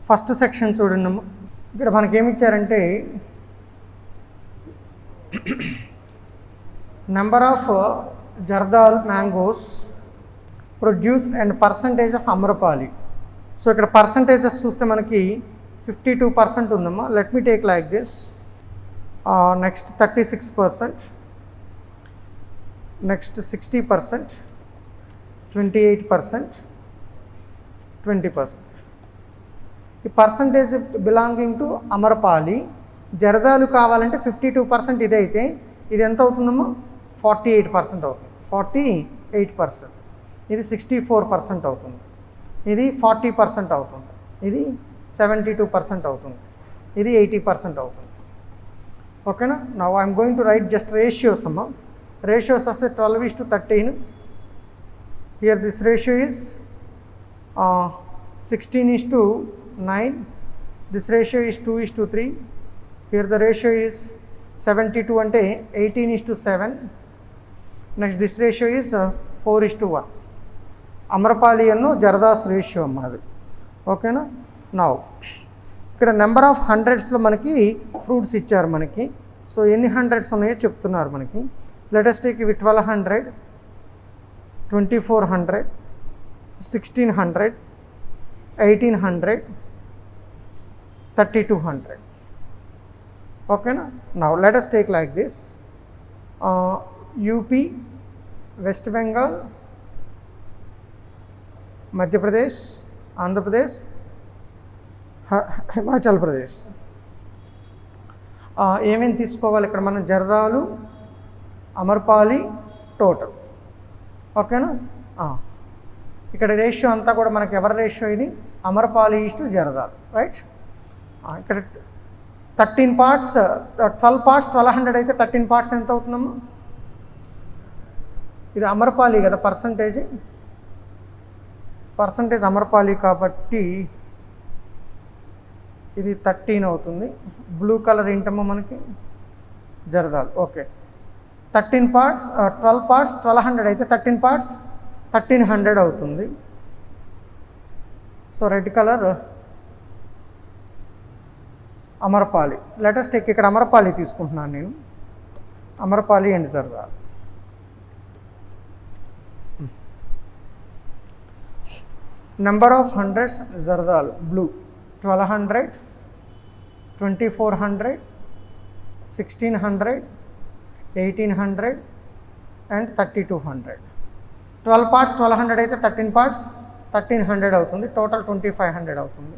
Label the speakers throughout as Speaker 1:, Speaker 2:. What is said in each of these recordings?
Speaker 1: First section చూడండి. ఇక్కడ మనకి ఏమి ఇచ్చారంటే number of Jardalu mangoes produced and percentage of Amrapali. So ఇక్కడ పర్సంటేజెస్ చూస్తే మనకి 52% ఉందమ్మా. Let me take like this. Next 36%, next 60%, 28%, 20%. ఈ percentage belonging to Amrapali. Jardalu కావాలంటే 52% ఇదైతే ఇది ఎంత అవుతుందమ్మా? 48% అవుతుంది. 48%. ఇది 64% అవుతుంది. ఇది 40% అవుతుంది. ఇది 72% అవుతుంది. ఇది 80% అవుతుంది. ఓకేనా? Now I'm going to write just ratios అమ్మా. రేషియోస్ వస్తే 12:13. Here this ratio is 16:9. This ratio is 2:3. Here the ratio is 72 అంటే 18:7. Next this ratio is 4:1. Amrapali అను జరదాస్ రేషియో అమ్మ అది. ఓకేనా? నౌ ఇక్కడ నెంబర్ ఆఫ్ హండ్రెడ్స్లో మనకి ఫ్రూట్స్ ఇచ్చారు మనకి. సో ఎన్ని హండ్రెడ్స్ ఉన్నాయో చెప్తున్నారు మనకి. లెట్ us take ఇవి 1200, 2400, 1600, 1800, 3200. ఓకేనా? Now let us take like this. UP, west Bengal, Madhya Pradesh, Andhra Pradesh, Himachal Pradesh. ఏమేమి తీసుకోవాలి ఇక్కడ మనం? జర్దాలు, అమర్పాలి, టోటల్. ఓకేనా? ఇక్కడ రేషియో అంతా కూడా మనకి ఎవరి రేషియో ఇది? అమర్పాలి ఈస్టు జర్దాలు, రైట్? ఇక్కడ 13 పార్ట్స్, 12 పార్ట్స్ 1200 అయితే 13 పార్ట్స్ ఎంత అవుతుందమ్మా? ఇది అమర్పాలి కదా పర్సంటేజ్ అమర్పాలి కాబట్టి ఇది 13 అవుతుంది. బ్లూ కలర్ ఏంటమ్మా మనకి? జర్దాలు. ఓకే. 13 పార్ట్స్, 12 పార్ట్స్ 1200 అయితే 13 పార్ట్స్ 1300 అవుతుంది. So red colour Amrapali. Let us take ఇక్కడ అమర్పాలి తీసుకుంటున్నాను నేను. Amrapali and Jardalu. Number of hundreds Jardalu blue 1200, 2400, 1600, 1800 and 3200. 12 parts 1200 అయితే 13 పార్ట్స్ 1300 అవుతుంది. టోటల్ 2500 అవుతుంది.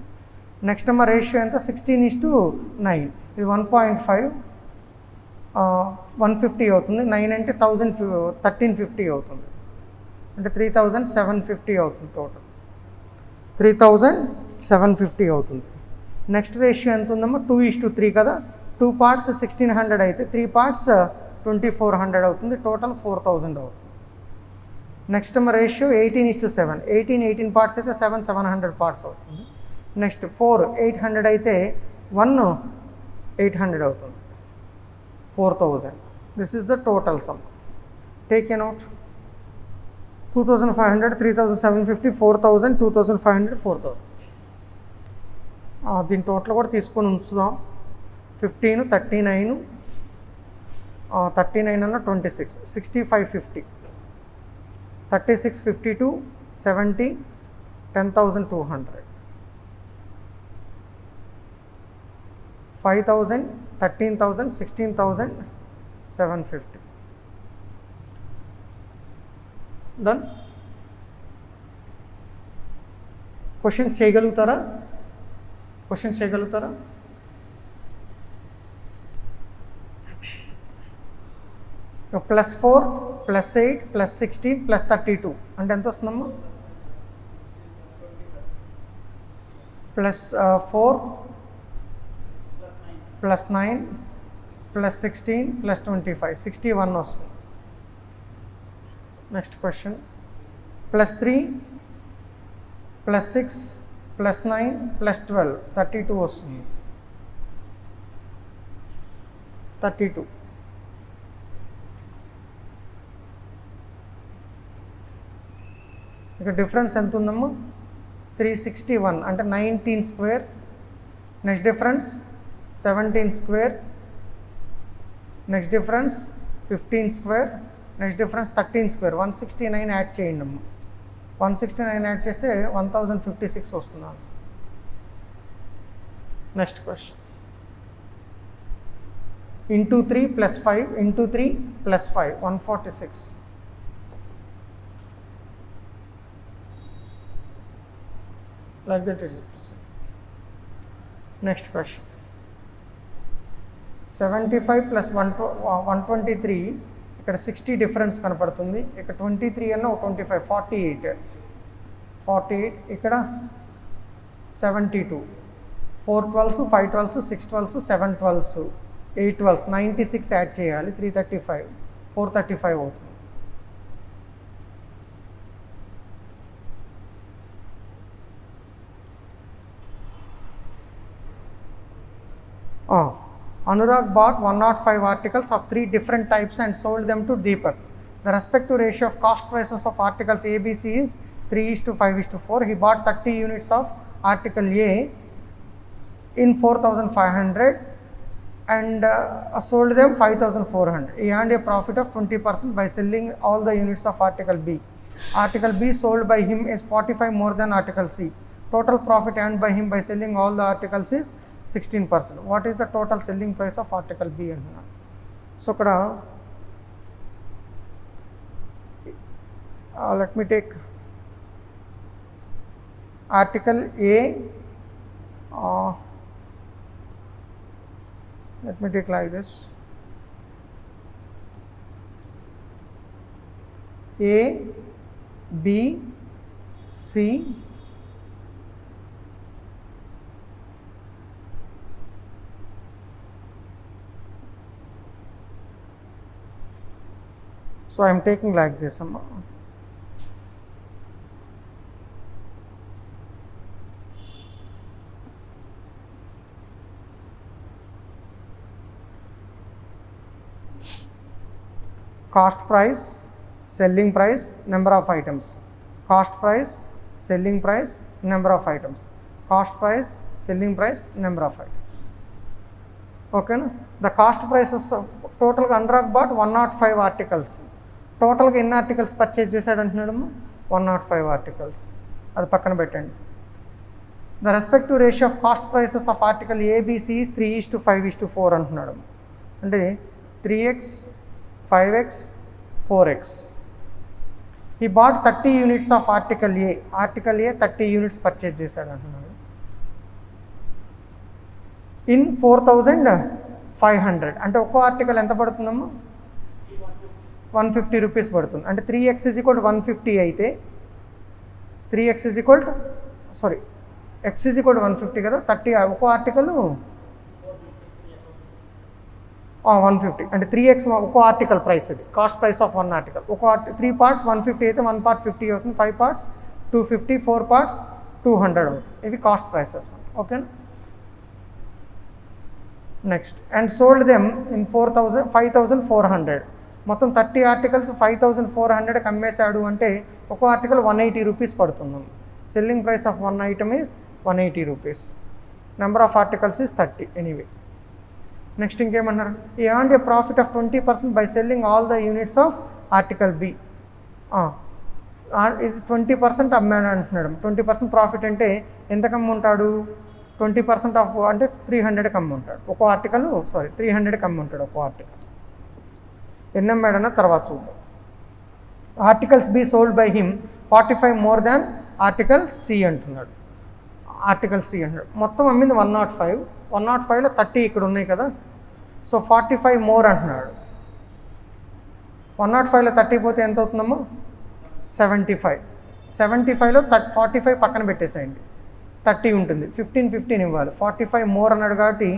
Speaker 1: నెక్స్ట్ మా రేషియో ఎంత? 16:9. ఇది 1.5, 150 అవుతుంది. 9 అంటే 1350 అవుతుంది. అంటే 3750 అవుతుంది. టోటల్ 3750 అవుతుంది. నెక్స్ట్ రేషియో ఎంత ఉందమ్మా? 2:3 కదా. 2 పార్ట్స్ 1600 అయితే 3 పార్ట్స్ 2400 అవుతుంది. టోటల్ 4000 అవుతుంది. నెక్స్ట్ మా రేషియో 18:7. 18 పార్ట్స్ అయితే 700 పార్ట్స్ అవుతుంది. నెక్స్ట్ 4 800 అయితే 1 800 అవుతుంది. 4000. This is the total some. Take a note. 2500, 3750, 4000, 2500, 4000. దీని టోటల్ కూడా తీసుకొని ఉంచుదాం. 15, 39, 39 అన్న 26, 6550, 36, 52, 70, 10,200, 5,000, 13,000, 16,750. డన్. క్వశ్చన్స్ చేయగలుగుతారా? +4, +8, +16, +32 అంటే ఎంత వస్తుందమ్మా? +4, +9, +16, +25, 61 వస్తుంది. Next question. +3, +6, +9, +12, 32 వస్తుంది. 32. ఇక డిఫరెన్స్ ఎంత ఉందమ్మా? 361 అంటే 19 square. Next difference 17 square. Next difference 15 square. Next difference 13 square. 169 add చేయండి అమ్మ. 169 యాడ్ చేస్తే 1056 వస్తుంది answer. Next question. Into 3 + 5 into 3 + 5 146. Like that it is present. Next question. 75 + 123 ఇక్కడ 60 డిఫరెన్స్ కనపడుతుంది. ఇక్కడ 23 అన్న 25 48 ఇక్కడ 72 4 12s 5 12s 6 12s 7 12s 8 12s 96 add చేయాలి. 335 435 అవుతుంది. Anurag bought 105 articles of 3 different types and sold them to Deepak. The respective ratio of cost prices of articles ABC is 3:5:4. He bought 30 units of article A in 4,500 and sold them 5,400. He earned a profit of 20% by selling all the units of article B. Article B sold by him is 45 more than article C. Total profit earned by him by selling all the articles is 16%. What is the total selling price of article B అంటున్నాను. So ఇక్కడ let me take article A. Let me take like this. A, B, C, so I am taking like this. Cost price, selling price, number of items. Cost price, selling price, number of items. Cost price, selling price, number of items. Okay na? The cost prices total Anurag bought 105 articles. Total గా ఎన్ని articles purchase చేశాడు అంటున్నాడమ్మా? 105 articles. అది పక్కన పెట్టండి. The respective ratio of cost prices of article A B C 3:5:4 అంటున్నాడు. అంటే 3x 5x 4x. He bought 30 units of article A. Article A 30 units purchase చేశాడు అంటున్నాడు. ఇన్ 4,500 అంటే ఒక్కో ఆర్టికల్ ఎంత పడుతుందమ్మా? 150 రూపీస్ పడుతుంది. అంటే 3x = 150 అయితే 3x x = 150 కదా. 30 ఒక్కో ఆర్టికల్ 150 అంటే 3x ఒక్కో ఆర్టికల్ ప్రైస్. ఇది కాస్ట్ ప్రైస్ ఆఫ్ 1 ఆర్టికల్. ఒక్కో 3 పార్ట్స్ 150 అయితే 1 పార్ట్ 50 అవుతుంది. 5 పార్ట్స్ 250, 4 పార్ట్స్ 200 అవుతుంది. ఇవి కాస్ట్ ప్రైసెస్. ఓకేనా. Next and sold them in 5,400. మొత్తం 30 ఆర్టికల్స్ 5,400కి అమ్మేశాడు అంటే ఒక ఆర్టికల్ 180 రూపీస్ పడుతుంది. Selling price of 1 item is 180 rupees. Number of articles is 30 anyway. Next ఇంకేమన్నారు? ఈ earned a profit of 20% by selling all the units of article B. ఇది 20% అమ్మాడు అంటున్నాడు. 20% ప్రాఫిట్ అంటే ఎంతకు అమ్ముంటాడు? 20% ఆఫ్ అంటే 300కి అమ్ముంటాడు. 300కి అమ్ముంటాడు ఒక్కో ఆర్టికల్. ఎన్ని అమ్మాడన్న తర్వాత చూద్దాం. Articles B sold by him 45 more than article C అంటున్నాడు. ఆర్టికల్ సి అంటున్నాడు. మొత్తం అమ్మింది 105. 105లో 30 ఇక్కడ ఉన్నాయి కదా. సో 45 మోర్ అంటున్నాడు. 105లో 30 పోతే ఎంత అవుతుందమ్మా? 75. 75లో 45 పక్కన పెట్టేసేయండి. 30 ఉంటుంది. 15 ఇవ్వాలి. 45 మోర్ అన్నాడు కాబట్టి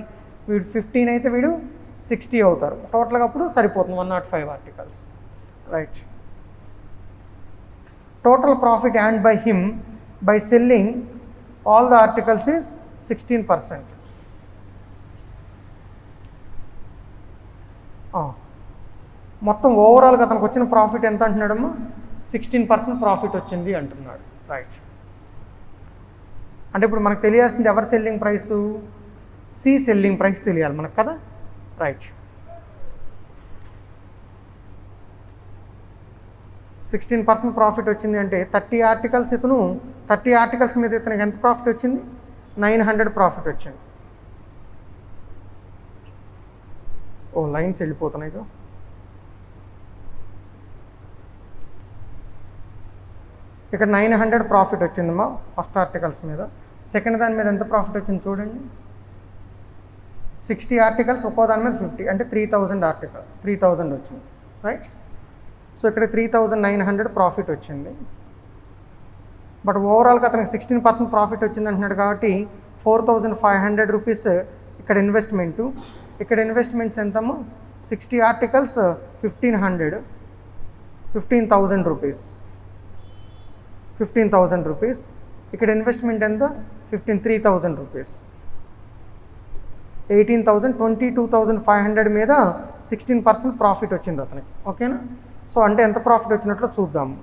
Speaker 1: వీడు 15 అయితే వీడు 60 అవుతారు. టోటల్గా అప్పుడు సరిపోతుంది 105 articles. Right. Total profit earned by him by selling all the articles is 16%. మొత్తం ఓవరాల్గా అతనికి వచ్చిన ప్రాఫిట్ ఎంత అంటున్నాడమ్మా? 16% ప్రాఫిట్ వచ్చింది అంటున్నాడు. రైట్. అంటే ఇప్పుడు మనకు తెలియాల్సింది ఎవరి selling price, C selling price తెలియాలి మనకు కదా. రైట్, 16% ప్రాఫిట్ వచ్చింది అంటే 30 ఆర్టికల్స్ ఇతను 30 ఆర్టికల్స్ మీద ఇతనికి ఎంత ప్రాఫిట్ వచ్చింది, 900 ప్రాఫిట్ వచ్చింది. ఓ లైన్స్ వెళ్ళిపోతున్నాయి కదా. ఇక్కడ 900 ప్రాఫిట్ వచ్చిందమ్మా ఫస్ట్ ఆర్టికల్స్ మీద. సెకండ్ దాని మీద ఎంత ప్రాఫిట్ వచ్చింది చూడండి, 60 ఆర్టికల్స్, ఒక్కో దాని మీద 50 అంటే 3000 ఆర్టికల్ 3000 వచ్చింది. రైట్, సో ఇక్కడ 3900 ప్రాఫిట్ వచ్చింది. బట్ ఓవరాల్గా అతనికి 16% ప్రాఫిట్ వచ్చింది అంటున్నాడు కాబట్టి 4500 రూపీస్ ఇక్కడ ఇన్వెస్ట్మెంటు. ఇక్కడ ఇన్వెస్ట్మెంట్స్ ఎంతమ్మా, 60 ఆర్టికల్స్ 1500, 15,000 రూపీస్, 15,000 రూపీస్. ఇక్కడ ఇన్వెస్ట్మెంట్ ఎంత, 3,000 రూపీస్, 18,000, 22,500 మీద 16% ప్రాఫిట్ వచ్చింది అతనికి. ఓకేనా, సో అంటే ఎంత ప్రాఫిట్ వచ్చినట్లు చూద్దాము.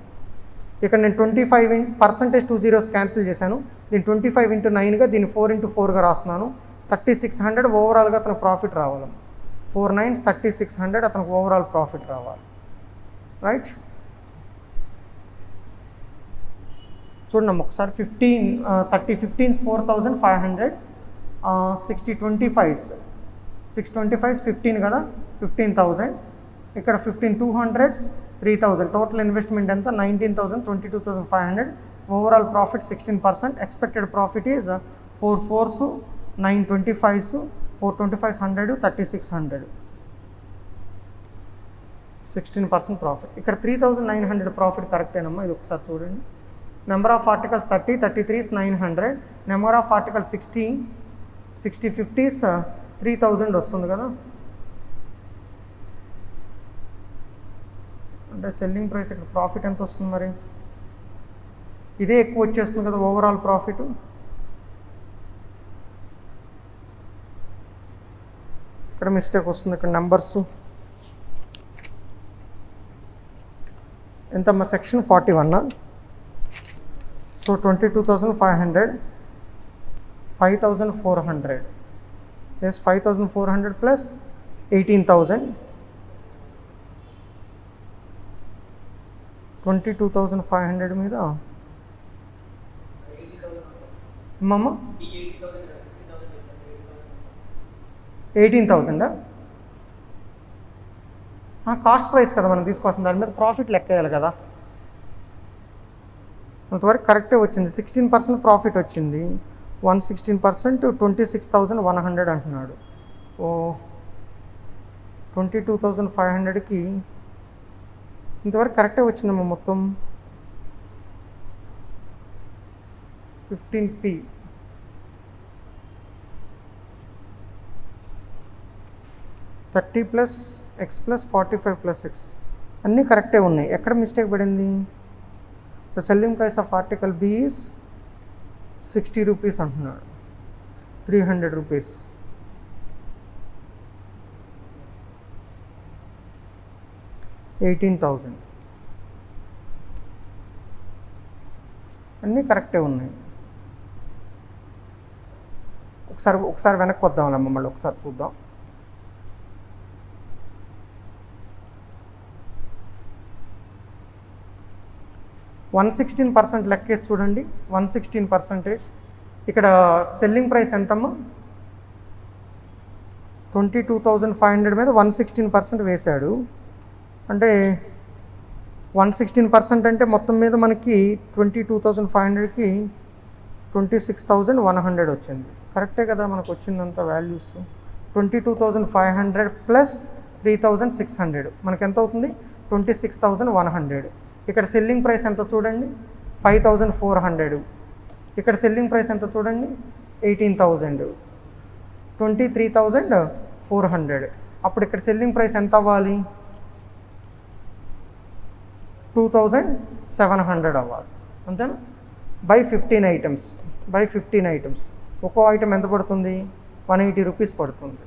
Speaker 1: ఇక్కడ నేను 25% 2 zeros క్యాన్సిల్ చేశాను. దీన్ని 25 into 9గా, దీన్ని 4 into 4గా రాస్తున్నాను. 3600 ఓవరాల్గా అతనికి ప్రాఫిట్ రావాలి. 4 9s 3600 అతనికి ఓవరాల్ ప్రాఫిట్ రావాలి. రైట్, చూడండి ఒకసారి 15s 4500, 625s 15 కదా, 15,000. ఇక్కడ 200s 3,000. టోటల్ ఇన్వెస్ట్మెంట్ ఎంత, 19,000, 22,500. Overall profit 16%. Expected profit is 4 4s 9 25s 4 25s 100 3600, 16% profit. ఇక్కడ 3,900 ప్రాఫిట్ కరెక్టేనమ్మా, ఇది ఒకసారి చూడండి. Number of articles 30, 33s 900. Number of articles 60 50s 3000 వస్తుంది కదా. అంటే సెల్లింగ్ ప్రైస్ ఇక్కడ ప్రాఫిట్ ఎంత వస్తుంది మరి, ఇదే ఎక్కువ వచ్చేస్తుంది కదా ఓవరాల్ ప్రాఫిట్. ఇక్కడ మిస్టేక్ వస్తుంది, ఇక్కడ నెంబర్స్ ఎంతమ్మా, సెక్షన్ 41. సో 22,500, 5,400, ఎస్ 5,400 ప్లస్ 18,000, 22,500 మీద అమ్మమ్మ 18,000. కాస్ట్ ప్రైస్ కదా మనం తీసుకోవాల్సింది, దాని మీద ప్రాఫిట్ లెక్కేయాలి కదా. అంతవరకు కరెక్టే వచ్చింది. 16% ప్రాఫిట్ వచ్చింది. 116% 26,100 అంటున్నాడు. ఓ 22,500కి ఇంతవరకు కరెక్టే వచ్చిందమ్మా మొత్తం. 15p 30 plus x plus 45 plus x అన్నీ కరెక్టే ఉన్నాయి. ఎక్కడ మిస్టేక్ పడింది, the selling price of article B is 60 rupees అంటున్నాడు, 300 రూపీస్. $18,000 అన్నీ కరెక్టే ఉన్నాయి. ఒకసారి వెనక్కి వద్దాంలే, మమ్మల్ని ఒకసారి చూద్దాం. $116 లెక్కేసి చూడండి. 116%. ఇక్కడ సెల్లింగ్ ప్రైస్ ఎంతమ్మా, 22,500 మీద 116% వేశాడు. అంటే 116% అంటే మొత్తం మీద మనకి 22,500కి 26,100 వచ్చింది. కరెక్టే కదా మనకు వచ్చిందంత వాల్యూస్. 22,500 ప్లస్ 3,600 మనకి ఎంత అవుతుంది, 26,100. ఇక్కడ సెల్లింగ్ ప్రైస్ ఎంత చూడండి, 5,400. ఇక్కడ సెల్లింగ్ ప్రైస్ ఎంత చూడండి, 18,000, 23,400. అప్పుడు ఇక్కడ సెల్లింగ్ ప్రైస్ ఎంత అవ్వాలి, 2,700 అవ్వాలి, అంతేనా. By 15 items, by 15 items. ఒక్కో ఐటమ్ ఎంత పడుతుంది, 180 రూపీస్ పడుతుంది.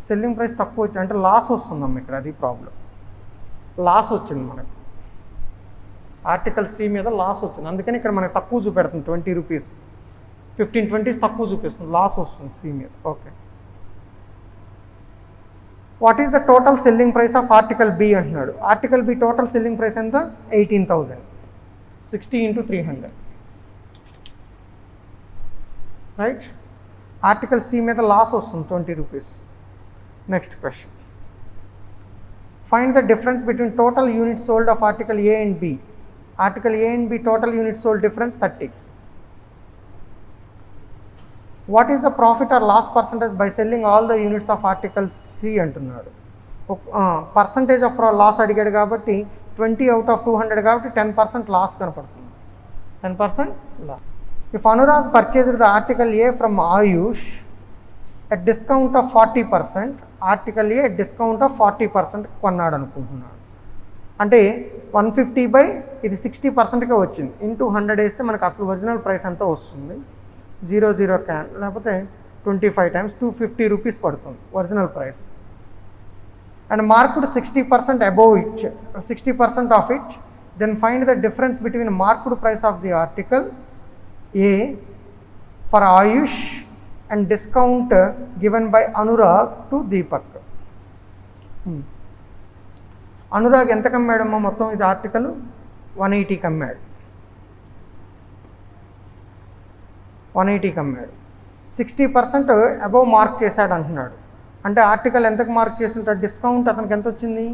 Speaker 1: సెల్లింగ్ ప్రైస్ తక్కువ వచ్చి అంటే లాస్ వస్తుందమ్మ ఇక్కడ, అది ప్రాబ్లం. లాస్ వచ్చింది మనకు. ఆర్టికల్ సి మీద లాస్ వచ్చింది, అందుకని ఇక్కడ మనకు తక్కువ చూపెడుతుంది 20 రూపీస్, 15-20 తక్కువ చూపిస్తుంది, లాస్ వస్తుంది సి మీద. Okay, what is the total selling price of article B అంటున్నాడు. Article B total selling price ఎంత? 18,000, 60 × 300, రైట్. ఆర్టికల్ సి మీద లాస్ వస్తుంది 20 rupees. Next question, find the difference between total units sold of article A and B. Article A and B total units sold difference 30. What is the profit or loss percentage by selling all the units of article C అంటున్నాడు. Percentage of loss అడిగాడు కాబట్టి 20 out of 200 కాబట్టి 10% loss కనపడుతుంది, 10% loss. If Anurag purchased the article A from Ayush at discount of 40%, article A at discount of 40% కొన్నాడు అనుకుంటున్నాడు. అంటే 150 by ఇది 60%గా వచ్చింది, ఇంటూ 100 వేస్తే మనకు అసలు ఒరిజినల్ ప్రైస్ ఎంత వస్తుంది, 00 క్యాన్ లేకపోతే 25 times 250 రూపీస్ పడుతుంది original price. And marked 60% above it, 60% of it, then find the difference between marked price of the article A for Ayush and discount given by Anurag to Deepak. Anurag ఎంత కమ్మాడమ్మా మొత్తం ఇది ఆర్టికల్? 180 కమ్మాడు, 180 కమ్మాడు. 60% అబోవ్ మార్క్ చేశాడు అంటున్నాడు. అంటే ఆర్టికల్ ఎంతకు మార్క్ చేసి ఉంటాడు? డిస్కౌంట్ అతనికి ఎంత వచ్చింది?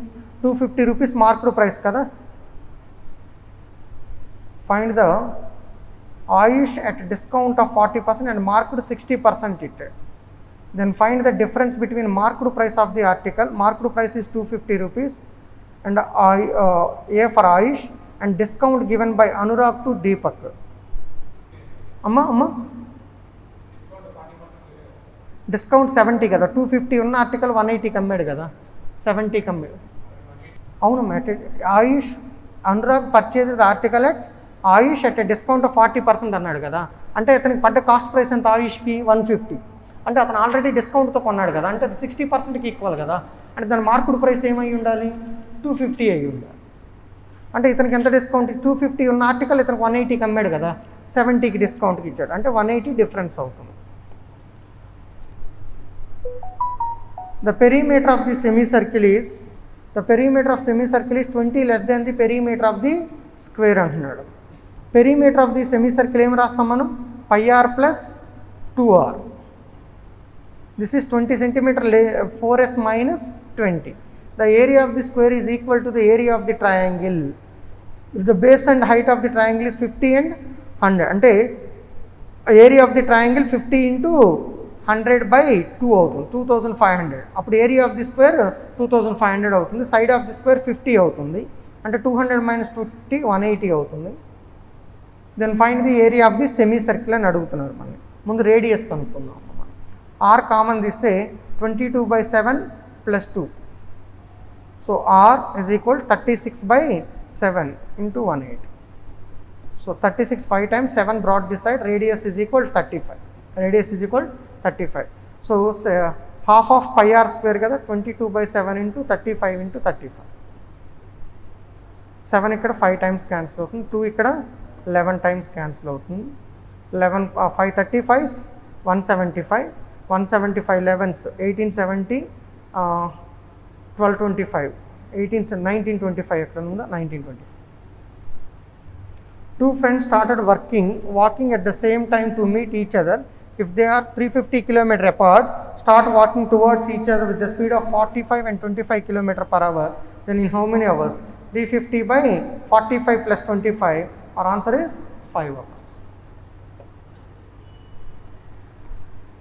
Speaker 1: 250 రూపీస్ మార్క్డ్ ప్రైస్ కదా. Find the Ayush at discount of 40% and marked 60% it. Then find the difference between marked price of the article. Marked price is 250 rupees and A for Ayush and discount given by Anurag to Deepak. అమ్మా discount 70 కదా, 250 ఉన్న article 180 కమ్మాడు కదా, 70 కమ్మాడు. అవును Ayush Anurag purchase the article at Ayush at discount of 40% అన్నాడు కదా. అంటే అతనికి పడ్డ కాస్ట్ ప్రైస్ ఎంత ఆయుష్కి? 150. అంటే అతను ఆల్రెడీ డిస్కౌంట్తో కొన్నాడు కదా, అంటే అది 60%కి ఈక్వల్ కదా. అంటే దాని మార్కుడ్ ప్రైస్ ఏమై ఉండాలి? 250 అయి ఉండాలి. అంటే ఇతనికి ఎంత డిస్కౌంట్? 250 ఉన్న ఆర్టికల్ ఇతనికి 180కి అమ్మాడు కదా, 70కి డిస్కౌంట్కి ఇచ్చాడు, అంటే 180 డిఫరెన్స్ అవుతుంది. The perimeter of the semicircle is 20 less than the perimeter of the square అంటున్నాడు. పెరిమీటర్ ఆఫ్ ది సెమీసర్కిల్ ఏం రాస్తాం మనం? πr plus 2r. This is 20 centimeter 4s minus 20. The area of the square is equal to the area of the triangle. If the base and height of the triangle is 50 and 100, అంటే area of the triangle 50 into 100 by 2 అవుతుంది, 2500. అప్పుడు area of the square 2500 అవుతుంది. Side of the square 50 అవుతుంది, అంటే 200 minus 50 180 అవుతుంది. Then find the area of the semi circle అని అడుగుతున్నారు మనకి. ముందు రేడియస్ కనుక్కుందాం. ఆర్ కామన్ తీస్తే 22/7 + 2. So R is equal 36/7 into 180. So 36 5 times 7 brought this side, radius is equal 35. Radius is equal 35. So half of πr square kada, 22/7 into 35 into 35. 7 ikkada 5 times cancel avutundi, 2 ikkada 11 times cancel avutundi. 11 5 35s 175, 175 11s 1870, 1225, 1925 ekkada unda 1925. Two friends started walking at the same time to meet each other. If they are 350 km apart, start walking towards each other with the speed of 45 and 25 km per hour. Then in how many hours? 350/45 plus 25. Our answer is 5 hours.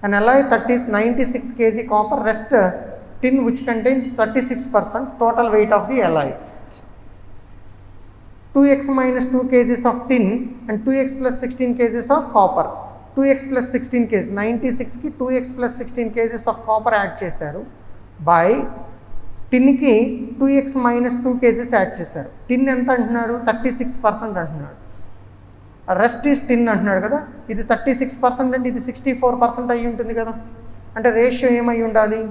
Speaker 1: An alloy 96 kg copper rest tin which contains 36% total weight of the alloy. 2x minus 2 kg of tin and 2x plus 16 kg of copper. 2x plus 16 kg 96కి 2x plus 16 kg of copper add చేశారు. By టిన్కి 2x minus 2 kg add చేశారు. Tin ఎంత అంటున్నాడు? 36% అంటున్నాడు. Rest is టిన్ అంటున్నాడు కదా. ఇది 36% అంటే ఇది 64% అయ్యి ఉంటుంది కదా. అంటే రేషియో ఏమై ఉండాలి?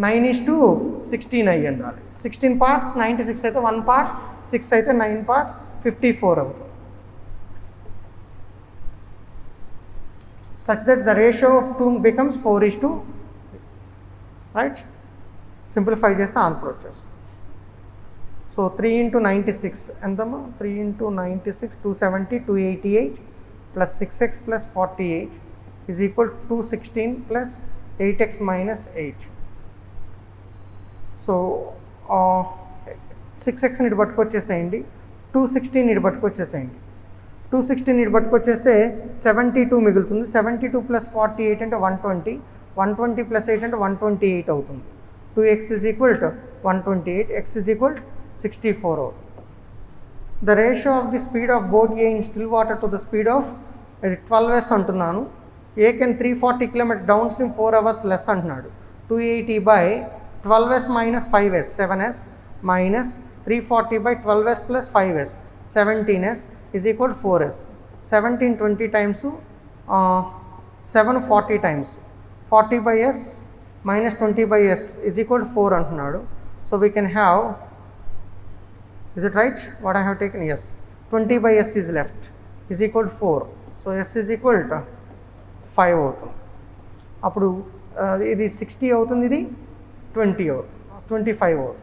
Speaker 1: 9:16 అయ్యి ఉండాలి. 16 parts 96 అయితే 1 part, 6 అయితే 9 parts, 54 అవుతుంది. Such that the ratio of 2 becomes 4:3, right? Simplify చేస్తే ఆన్సర్ వచ్చేస్తుంది. సో 3 into 96 ఎంతమ్మా? 3 into 96 270 288 plus 6x plus 48 is equal to 216 plus 8x minus 8. So 6x ఇటు పట్టుకొచ్చేసేయండి, 216 ఇటు పట్టుకొచ్చేసేయండి. 216 ఇటు పట్టుకొచ్చేస్తే 72 మిగులుతుంది. 72 ప్లస్ 48 అంటే 120, 120 ప్లస్ 8 అంటే 128 అవుతుంది. 2x is equal to 128, x is equal to 64 అవుతుంది. The ratio of the speed of boat A in still water to the speed of 12s అంటున్నాను. A can 340 km down stream 4 hours less అంటున్నాడు. 280 by 12s minus 5s 7s minus 340 by 12s plus 5s 17s is equal to 4s. 17 20 times 7 40 times 40 by s minus 20 by s is equal to 4 అంటున్నాడు. So we can have, is it right what I have taken? Yes, 20 by s is left is equal to 4. So s is equal to 5 అవుతుంది. అప్పుడు ఇది 60 అవుతుంది, ఇది 20 అవుతుంది, 25 అవుతుంది.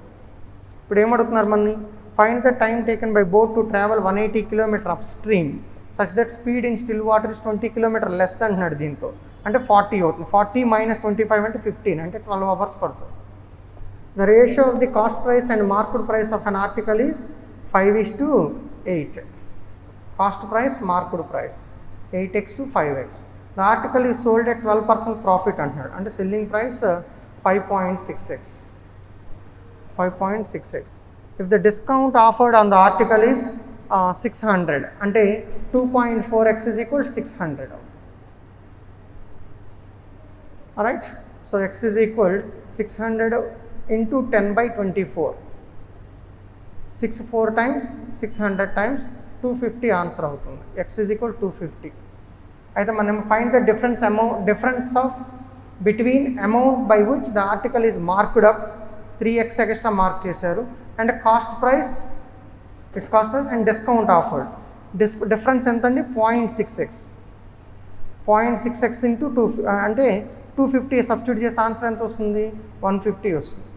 Speaker 1: ఇప్పుడు ఏమడుగుతున్నారు మనని? Find the time taken by boat to travel 180 km up stream such that speed in still water is 20 km less అంటున్నాడు. దీంతో అంటే 40 అవుతుంది. 40 minus 25 అంటే 15, అంటే 12 hours పడుతుంది. The ratio of the cost price and market price of an article is 5:8. Cost price, market price 8x 5x. The article is sold at 12% profit అంటున్నాడు. అంటే selling price 5.6x. 5.6x. If the discount offered on the article is 600, అంటే 2.4x is equal to 600. Alright, so x is equal 600 into 10 by 24. 6 4 times 600 times 250 answer అవుతుంది. x is equal to 250. అయితే మనం find the difference of between amount by which the article is marked up, 3x extra mark చేశారు, and cost price, it's cost price and discount offered. Difference ఎంత అండి? 0.6x. 0.6x into 2 అంటే 250 substitute చేస్తే answer ఎంత వస్తుంది? 150 వస్తుంది.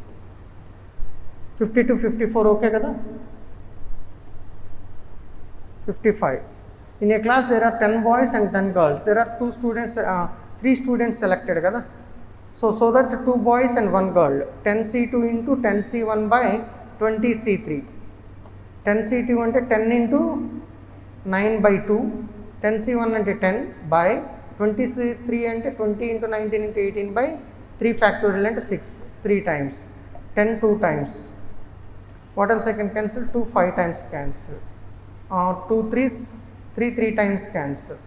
Speaker 1: 50 to 54 okay కదా? 55. In a class there are 10 boys and 10 girls. There are 3 students selected కదా. So that 2 boys and 1 girl. 10C2 into 10C1 by 20C3. 10C2 అంటే 10 into 9 by 2. 10C1 అంటే 10 by 20C3 అంటే 20 into 19 into 18 by 3 factorial అంటే 6. 3 times. 10 2 times. What else I can cancel? 2 5 times cancel. 2 3s 3 times cancel.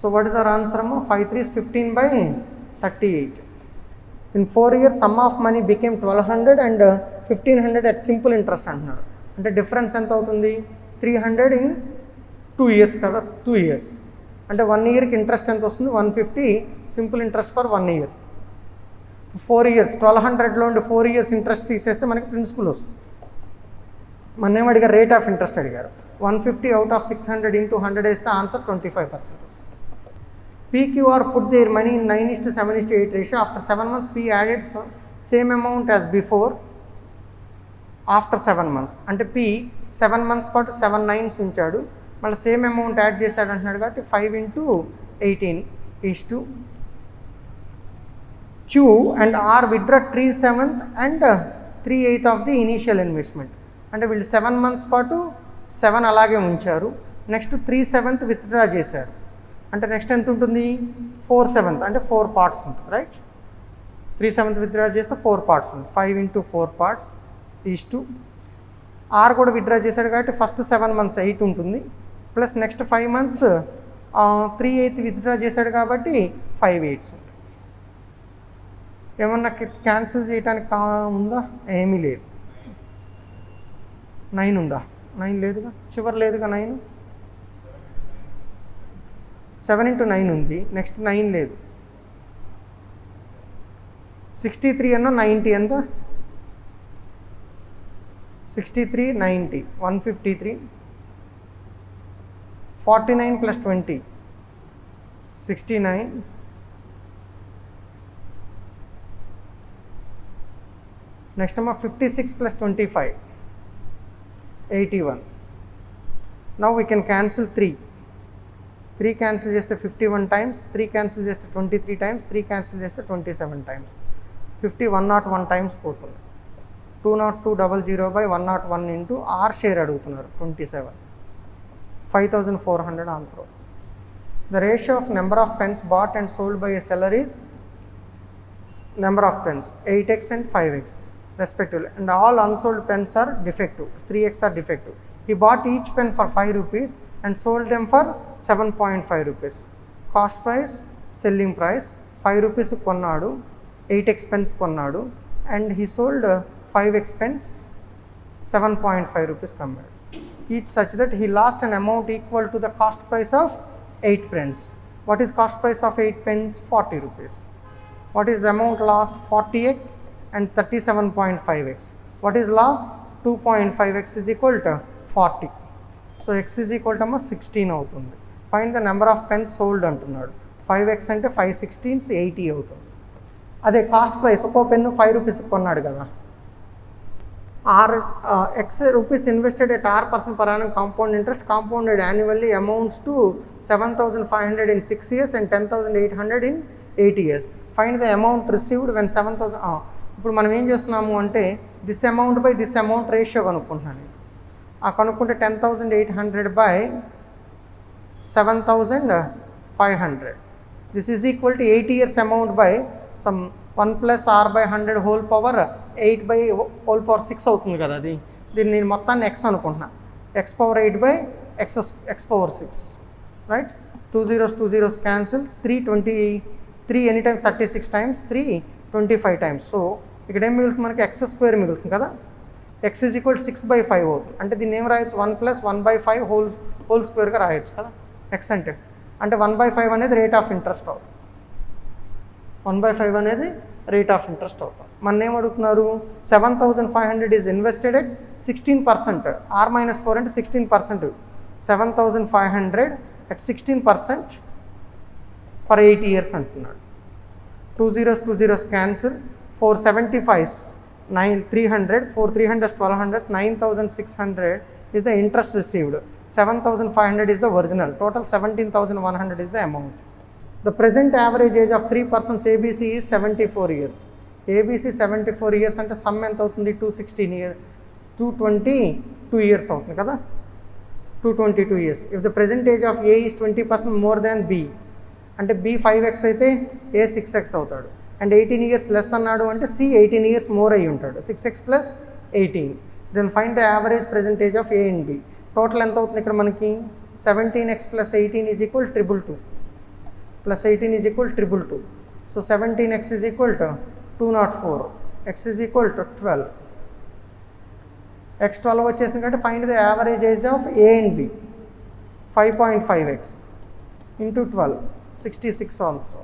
Speaker 1: So what is our answer? 5 3s 15 by 38. In 4 years sum of money became 1200 and 1500 at simple interest అంటున్నారు. అంటే difference ఎంత అవుతుంది? 300 in 2 years కదా, 2 years అంటే 1 yearకి interest ఎంత వస్తుంది? 150 simple interest for 1 year. 4 years 1200లో ఉండి 4 years interest తీసేస్తే మనకి ప్రిన్సిపల్ వస్తుంది. మన ఏం అడిగారు? రేట్ ఆఫ్ ఇంట్రెస్ట్ అడిగారు. 150 అవుట్ ఆఫ్ 600 into 100 వేస్తే answer 25%. PQR put their money in 9:7:8 ratio. After 7 months, P added same amount as before after 7 months. అంటే P 7 months పాటు 7 9s ఉంచాడు, మళ్ళీ సేమ్ అమౌంట్ యాడ్ చేశాడు అంటున్నాడు కాబట్టి 5 into 18 is to Q and R withdraw 3/7 and 3/8 of the initial investment. అంటే వీళ్ళు 7 months పాటు 7 అలాగే ఉంచారు, నెక్స్ట్ 3/7 విత్డ్రా చేశారు. అంటే నెక్స్ట్ ఎంత ఉంటుంది? 4/7 అంటే 4 parts ఉంటుంది, రైట్? 3/7 విత్డ్రా చేస్తే 4 parts ఉంటుంది. 5 into 4 parts is to R కూడా విత్డ్రా చేశాడు కాబట్టి ఫస్ట్ 7 months 8 ఉంటుంది, ప్లస్ నెక్స్ట్ 5 months 3/8 విత్డ్రా చేశాడు కాబట్టి 5/8 ఉంటుంది. ఏమన్నా క్యాన్సిల్ చేయడానికి ఉందా? ఏమీ లేదు. 9 ఉందా? 9 లేదుగా, చివరి లేదుగా 9. 7 into 9 ఉంది, నెక్స్ట్ 9 లేదు. 63 అన్న 90 ఎంత? 63, 90, 153, 49 plus 20, 69, next number 56 plus 25, 81. Now we can cancel 3. 3 cancel just 51 times, 3 cancel just 23 times, 3 cancel just 27 times. 50 101 times పోతుంది. 20200 by 101 into R share అడుగుతున్నారు 27. 5400 answer. The ratio of number of pens bought and sold by a seller is number of pens 8x and 5x respectively, and all unsold pens are defective, 3x are defective. He bought each pen for 5 rupees and sold them for 7.5 rupees. Cost price, selling price 5 rupees కొన్నాడు, 8x pens కొన్నాడు, and he sold 5x pens 7.5 rupees కమ్మాడు. Each such that he lost an amount equal to the cost price of 8 pens. What is cost price of 8 pens? 40 rupees. What is amount lost? 40x and 37.5x. What is loss? 2.5x is equal to 40. So x is equal to 16 అవుతుంది. Find the number of pens sold అంటున్నాడు. 5x అంటే 5 16s 80 అవుతుంది. అదే cost price ఒక్కో pen 5 rupees కొన్నాడు కదా, x rupees invested at R% per annum compound interest compounded annually amounts to 7,500 in 6 years and 10,800 in 8 years. Find the amount received when 7,000. ఇప్పుడు మనం ఏం చేస్తున్నాము అంటే this amount by this amount ratio కనుక్కుంటున్నాను. కనుక్కుంటే 10,800 by 7,500. This is equal to 8 years amount by some 1 plus r by 100 whole power 8 by whole power 6 అవుతుంది కదా. దీన్ని నేను మొత్తాన్ని x అనుకుంటున్నా. x power 8 by x power 6, right. 2 zeros cancel. 3 any time 36 times, 3 25 times. So ఇక్కడ ఏం మిగులుతుంది మనకి x స్క్వేర్ మిగులుతుంది కదా. x is equal to 6 by 5 అవుతుంది. అంటే దీన్ని ఏం రాయొచ్చు, 1 plus 1 by 5 హోల్ స్క్వేర్గా రాయొచ్చు కదా. x అంటే 1 by 5 అనేది రేట్ ఆఫ్ ఇంట్రెస్ట్ అవుతుంది. 1 by 5 అనేది రేట్ ఆఫ్ ఇంట్రెస్ట్ అవుతుంది. మన ఏం అడుగుతున్నారు, 7,500 ఈజ్ ఇన్వెస్టెడ్ ఎట్ 16%. R-4 అంటే 16%. 7,500 at 16% for 8 years అంటున్నాడు. 2 zeros cancel. 475 300, 4 300 1200, 9,600 is the interest received. 7,500 is the original. Total 17,100 is the amount. The present average age of 3 persons ABC is 74 years. ABC 74 years అంటే some ఎంత అవుతుంది, 216 years, 222 years అవుతుంది కదా. 222 years. If the present age of A is 20% more than B, అంటే B 5x అయితే A 6x అవుతాడు. And 18 years less అన్నాడు అంటే C 18 years మోర్ అయ్యి ఉంటాడు. 6x plus 18. Then find the average present age of A and B. Total ఎంత అవుతుంది ఇక్కడ మనకి, 17x plus 18 is equal 222 plus 18 is equal 222. So 17x is equal to 204. X is equal to 12. X 12 వచ్చేసింది కాబట్టి find the average age of A and B. 5.5x into 12, 66 also.